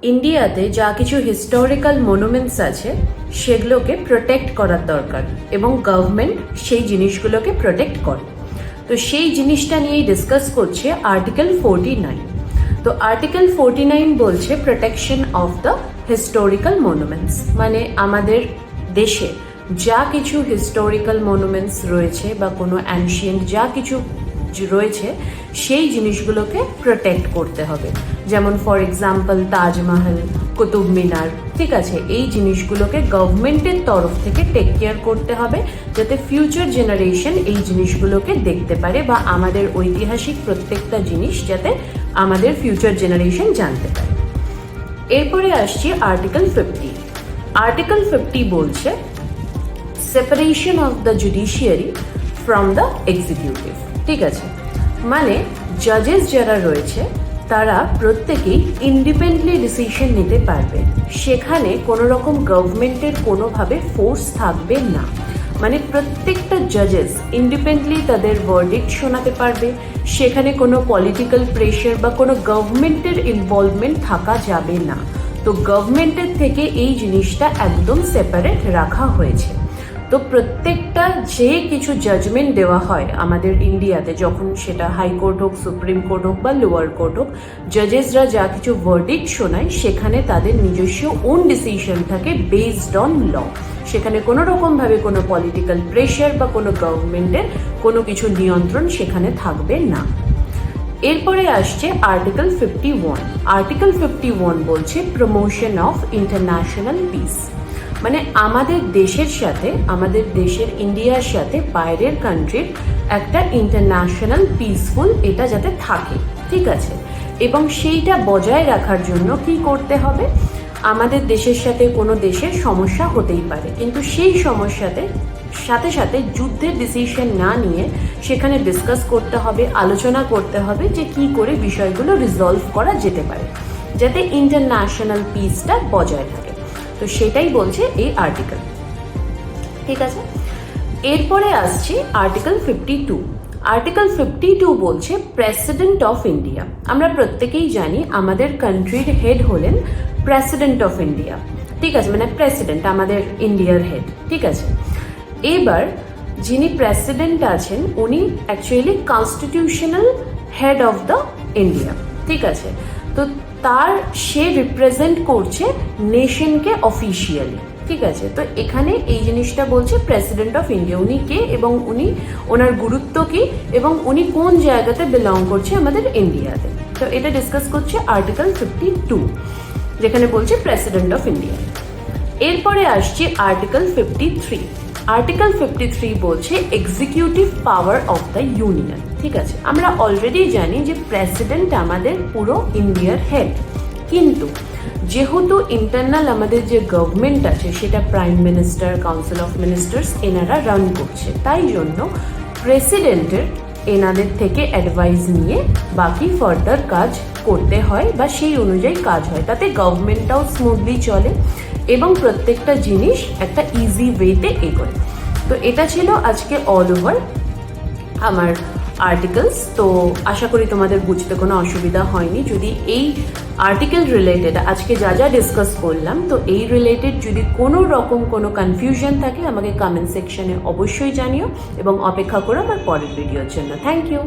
ইন্ডিয়াতে যা কিছু হিস্টোরিক্যাল মনুমেন্টস আছে সেগুলোকে প্রোটেক্ট করার দরকার এবং গভর্নমেন্ট সেই জিনিসগুলোকে প্রোটেক্ট করে। তো সেই জিনিসটা নিয়েই ডিসকাস করছে আর্টিকেল 49। তো আর্টিকেল 49 বলছে protection of the historical monuments, মানে আমাদের দেশে যা কিছু হিস্টোরিক্যাল মনুমেন্টস রয়েছে বা কোনো অ্যানশিয়েন্ট যা কিছু রয়েছে সেই জিনিসগুলোকে প্রোটেক্ট করতে হবে। যেমন ফর এক্সাম্পল তাজমহল, কুতুব মিনার, ঠিক আছে, এই জিনিসগুলোকে গভর্নমেন্টের তরফ থেকে টেক কেয়ার করতে হবে যাতে ফিউচার জেনারেশন এই জিনিসগুলোকে দেখতে পারে বা আমাদের ঐতিহাসিক প্রত্যেকটা জিনিস যাতে আমাদের ফিউচার জেনারেশন জানতে পারে। এরপরে আসছি আর্টিকেল 50। আর্টিকেল 50 বলছে separation of the judiciary from the executive, ঠিক আছে, মানে জাজেস যারা রয়েছে তারা প্রত্যেকেই ইন্ডিপেন্ডেন্টলি ডিসিশন নিতে পারবে, সেখানে কোনো রকম গভর্নমেন্টের কোনোভাবে ফোর্স থাকবে না। মানে প্রত্যেকটা জাজেস ইন্ডিপেন্ডেন্টলি তাদের ভার্ডিক্ট শোনাতে পারবে, সেখানে কোনো পলিটিক্যাল প্রেশার বা কোনো গভর্নমেন্টের ইনভলভমেন্ট থাকা যাবে না। তো গভর্নমেন্টের থেকে এই জিনিসটা একদম সেপারেট রাখা হয়েছে। তো প্রত্যেকটা যে কিছু জাজমেন্ট দেওয়া হয় আমাদের ইন্ডিয়াতে, যখন সেটা হাইকোর্ট হোক, সুপ্রিম কোর্ট হোক বা লোয়ার কোর্ট হোক, জাজেসরা যা কিছু ভার্ডিক্ট শোনায় সেখানে তাদের নিজস্ব ওন ডিসিশন থাকে বেসড অন ল। সেখানে কোনো রকমভাবে কোনো পলিটিক্যাল প্রেশার বা কোনো গভর্নমেন্টের কোনো কিছু নিয়ন্ত্রণ সেখানে থাকবে না। এরপরে আসছে আর্টিকেল 51। আর্টিকেল 51 বলছে প্রমোশন অফ ইন্টারন্যাশনাল পিস, মানে আমাদের দেশের সাথে, আমাদের দেশের ইন্ডিয়ার সাথে বাইরের কান্ট্রির একটা ইন্টারন্যাশনাল পিসফুল এটা যাতে থাকে, ঠিক আছে, এবং সেইটা বজায় রাখার জন্য কি করতে হবে, আমাদের দেশের সাথে কোনো দেশের সমস্যা হতেই পারে, কিন্তু সেই সমস্যাতে সাথে সাথে যুদ্ধের ডিসিশন না নিয়ে সেখানে ডিসকাস করতে হবে, আলোচনা করতে হবে যে কি করে বিষয়গুলো রিজলভ করা যেতে পারে যাতে ইন্টারন্যাশনাল পিসটা বজায় থাকে। তো সেটাই বলছে এই আর্টিকেল, ঠিক আছে। এরপরে আসছে আর্টিকেল 52। আর্টিকেল 52 বলছে প্রেসিডেন্ট অফ ইন্ডিয়া। আমরা প্রত্যেকেই জানি আমাদের কান্ট্রির হেড হলেন প্রেসিডেন্ট অফ ইন্ডিয়া, ঠিক আছে, মানে প্রেসিডেন্ট আমাদের ইন্ডিয়ার হেড, ঠিক আছে। এবার যিনি প্রেসিডেন্ট আছেন উনি actually constitutional head of the India, ঠিক আছে। তো সে রিপ্রেজেন্ট করছে নেশনকে অফিসিয়ালি, ঠিক আছে। তো এখানে এই জিনিসটা বলছে প্রেসিডেন্ট অফ ইন্ডিয়া উনি কে এবং ওনার গুরুত্ব কি এবং উনি কোন জায়গাতে বিলং করছে আমাদের ইন্ডিয়াতে। তো এটা ডিসকাস করছে আর্টিকেল 52 যেখানে বলছে প্রেসিডেন্ট অফ ইন্ডিয়া। এরপরে আসছে আর্টিকেল 53। আর্টিকেল 53 বলছে executive power of the union, ঠিক আছে। আমরা অলরেডি জানি যে প্রেসিডেন্ট আমাদের পুরো ইন্ডিয়ার হেড, কিন্তু যেহেতু ইন্টারনাল আমাদের যে গভর্নমেন্ট আছে সেটা prime minister, council of ministers এনারা রান করছে, তাই জন্য প্রেসিডেন্টের এনাদের থেকে অ্যাডভাইস নিয়ে বাকি ফার্দার কাজ করতে হয় বা সেই অনুযায়ী কাজ হয়, তাতে গভর্নমেন্টটাও স্মুথলি চলে এবং প্রত্যেকটা জিনিস একটা ইজি ওয়েতে এগোয়। তো এটা ছিল আজকে অল ওভার আমার আর্টিকেলস। তো আশা করি তোমাদের বুঝতে কোনো অসুবিধা হয়নি। যদি এই আর্টিকেল রিলেটেড আজকে যা যা ডিসকাস করলাম, তো এই রিলেটেড যদি কোনো রকম কোনো কনফিউশন থাকে আমাকে কমেন্ট সেকশনে অবশ্যই জানিও এবং অপেক্ষা করো আমার পরের ভিডিওর জন্য। Thank you.